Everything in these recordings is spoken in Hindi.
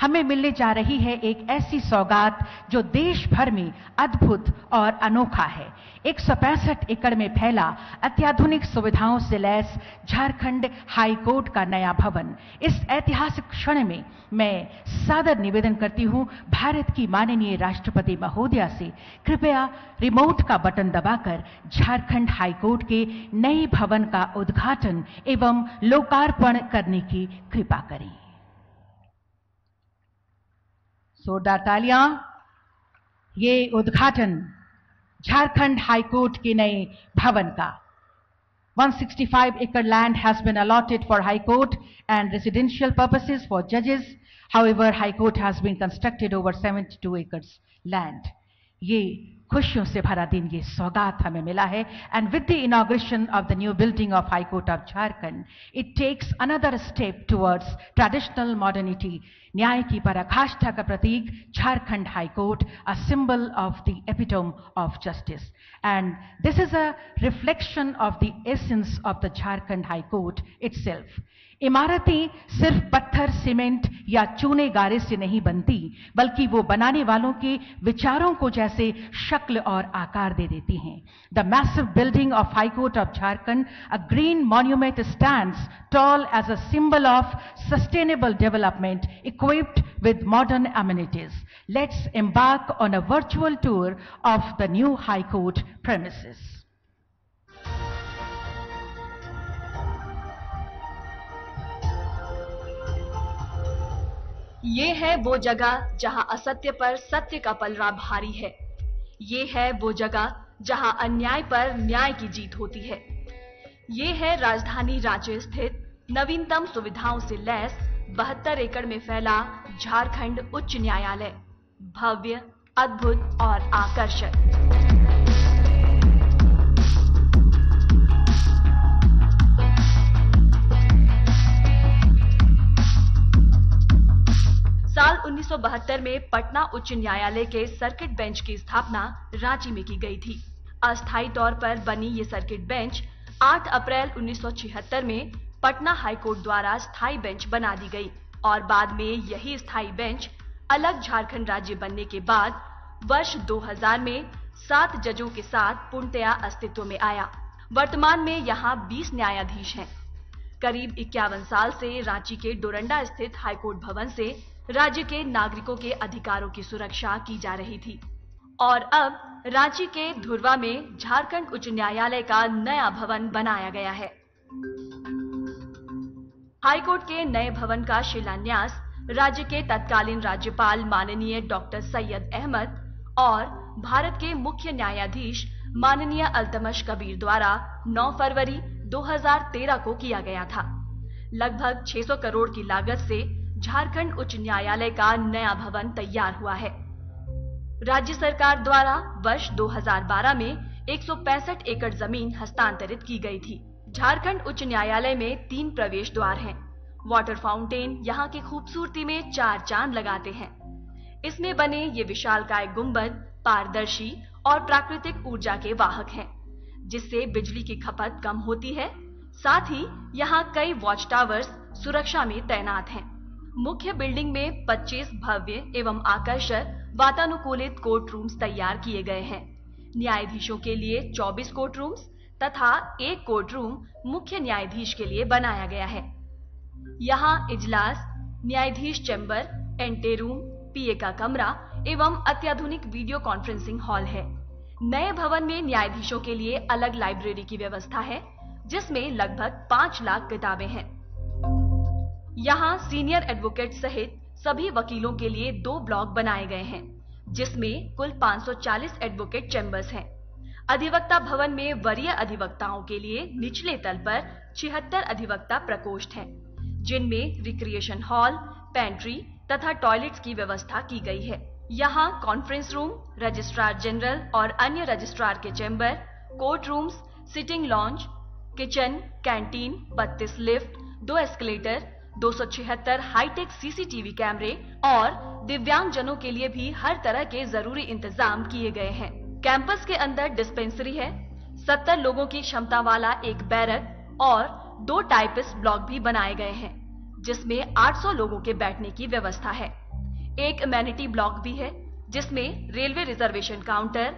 हमें मिलने जा रही है एक ऐसी सौगात जो देश भर में अद्भुत और अनोखा है। 165 एकड़ में फैला अत्याधुनिक सुविधाओं से लैस झारखंड हाई कोर्ट का नया भवन। इस ऐतिहासिक क्षण में मैं सादर निवेदन करती हूं भारत की माननीय राष्ट्रपति महोदया से, कृपया रिमोट का बटन दबाकर झारखंड हाई कोर्ट के नए भवन का उद्घाटन एवं लोकार्पण करने की कृपा करें। जोरदार तालियां। ये उद्घाटन झारखंड हाई कोर्ट के नए भवन का। 165 acre land has been allotted for High Court and residential purposes for judges. However, High Court has been constructed over 72 acres land. ये खुशियों से भरा दिन, ये सौगात हमें मिला है। And with the inauguration of the new building of high court of Jharkhand, it takes another step towards traditional modernity. न्याय की पराकाष्ठा का प्रतीक Jharkhand high court, a symbol of the epitome of justice. And this is a reflection of the essence of the Jharkhand high court itself. इमारतें सिर्फ पत्थर, सीमेंट या चूने गारे से नहीं बनती, बल्कि वो बनाने वालों के विचारों को जैसे शक्ल और आकार दे देती हैं। The massive building of high court of Jharkhand, a green monument, stands tall as a symbol of sustainable development equipped with modern amenities. Let's embark on a virtual tour of the new High Court premises. ये है वो जगह जहां असत्य पर सत्य का पलड़ा भारी है। ये है वो जगह जहां अन्याय पर न्याय की जीत होती है। ये है राजधानी रांची स्थित नवीनतम सुविधाओं से लैस 72 एकड़ में फैला झारखंड उच्च न्यायालय। भव्य, अद्भुत और आकर्षक। साल 1972 में पटना उच्च न्यायालय के सर्किट बेंच की स्थापना रांची में की गई थी। अस्थायी तौर पर बनी ये सर्किट बेंच 8 अप्रैल 1976 में पटना हाई कोर्ट द्वारा स्थायी बेंच बना दी गई और बाद में यही स्थायी बेंच अलग झारखंड राज्य बनने के बाद वर्ष 2000 में 7 जजों के साथ पूर्णतया अस्तित्व में आया। वर्तमान में यहाँ 20 न्यायाधीश हैं। करीब 51 साल से रांची के डोरंडा स्थित हाईकोर्ट भवन से राज्य के नागरिकों के अधिकारों की सुरक्षा की जा रही थी और अब रांची के धुर्वा में झारखंड उच्च न्यायालय का नया भवन बनाया गया है। हाईकोर्ट के नए भवन का शिलान्यास राज्य के तत्कालीन राज्यपाल माननीय डॉक्टर सैयद अहमद और भारत के मुख्य न्यायाधीश माननीय अल्तमश कबीर द्वारा 9 फरवरी 2013 को किया गया था। लगभग 600 करोड़ की लागत से झारखंड उच्च न्यायालय का नया भवन तैयार हुआ है। राज्य सरकार द्वारा वर्ष 2012 में 165 एकड़ जमीन हस्तांतरित की गई थी। झारखंड उच्च न्यायालय में 3 प्रवेश द्वार हैं। वाटर फाउंटेन यहाँ की खूबसूरती में 4 चांद लगाते हैं। इसमें बने ये विशालकाय गुंबद पारदर्शी और प्राकृतिक ऊर्जा के वाहक हैं, जिससे बिजली की खपत कम होती है। साथ ही यहाँ कई वॉच टावर्स सुरक्षा में तैनात हैं। मुख्य बिल्डिंग में 25 भव्य एवं आकर्षक वातानुकूलित कोर्ट रूम्स तैयार किए गए हैं। न्यायाधीशों के लिए 24 कोर्ट रूम्स तथा 1 कोर्ट रूम मुख्य न्यायाधीश के लिए बनाया गया है। यहाँ इजलास, न्यायाधीश चैम्बर, एंटे रूम, पीए का कमरा एवं अत्याधुनिक वीडियो कॉन्फ्रेंसिंग हॉल है। नए भवन में न्यायाधीशों के लिए अलग लाइब्रेरी की व्यवस्था है, जिसमें लगभग 5 लाख किताबें हैं। यहाँ सीनियर एडवोकेट सहित सभी वकीलों के लिए 2 ब्लॉक बनाए गए हैं, जिसमें कुल 540 एडवोकेट चैम्बर्स हैं। अधिवक्ता भवन में वरीय अधिवक्ताओं के लिए निचले तल पर 76 अधिवक्ता प्रकोष्ठ हैं, जिनमें रिक्रिएशन हॉल, पेंट्री तथा टॉयलेट्स की व्यवस्था की गई है। यहाँ कॉन्फ्रेंस रूम, रजिस्ट्रार जनरल और अन्य रजिस्ट्रार के chamber, court rooms, sitting lounge, kitchen, canteen, 32 lift, 2 escalator, 276 high tech CCTV cameras और दिव्यांगजनों के लिए भी हर तरह के जरूरी इंतजाम किए गए हैं। कैंपस के अंदर डिस्पेंसरी है, 70 लोगों की क्षमता वाला एक बैरक और 2 टाइपिस्ट ब्लॉक भी बनाए गए हैं, जिसमें 800 लोगों के बैठने की व्यवस्था है। एक एमेनिटी ब्लॉक भी है जिसमें रेलवे रिजर्वेशन काउंटर,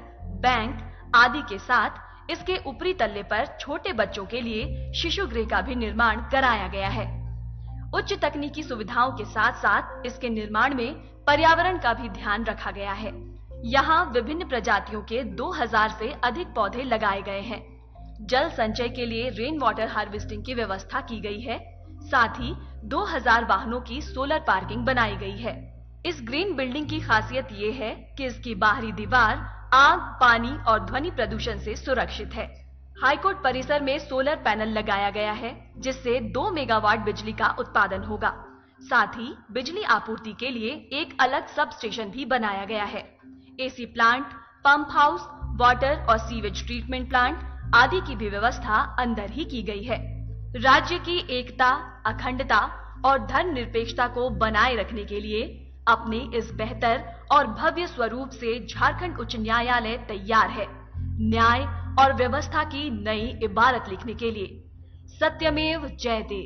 बैंक आदि के साथ इसके ऊपरी तल्ले पर छोटे बच्चों के लिए शिशु गृह का भी निर्माण कराया गया है। उच्च तकनीकी सुविधाओं के साथ साथ इसके निर्माण में पर्यावरण का भी ध्यान रखा गया है। यहाँ विभिन्न प्रजातियों के 2000 से अधिक पौधे लगाए गए हैं। जल संचय के लिए रेन वाटर हार्वेस्टिंग की व्यवस्था की गई है। साथ ही 2000 वाहनों की सोलर पार्किंग बनाई गई है। इस ग्रीन बिल्डिंग की खासियत ये है कि इसकी बाहरी दीवार आग, पानी और ध्वनि प्रदूषण से सुरक्षित है। हाईकोर्ट परिसर में सोलर पैनल लगाया गया है जिससे 2 मेगावाट बिजली का उत्पादन होगा। साथ ही बिजली आपूर्ति के लिए एक अलग सब स्टेशन भी बनाया गया है। AC plant, pump house, water और सीवेज ट्रीटमेंट प्लांट आदि की भी व्यवस्था अंदर ही की गई है। राज्य की एकता, अखंडता और धर्मनिरपेक्षता को बनाए रखने के लिए अपने इस बेहतर और भव्य स्वरूप से झारखंड उच्च न्यायालय तैयार है न्याय और व्यवस्था की नई इबारत लिखने के लिए। सत्यमेव जयते।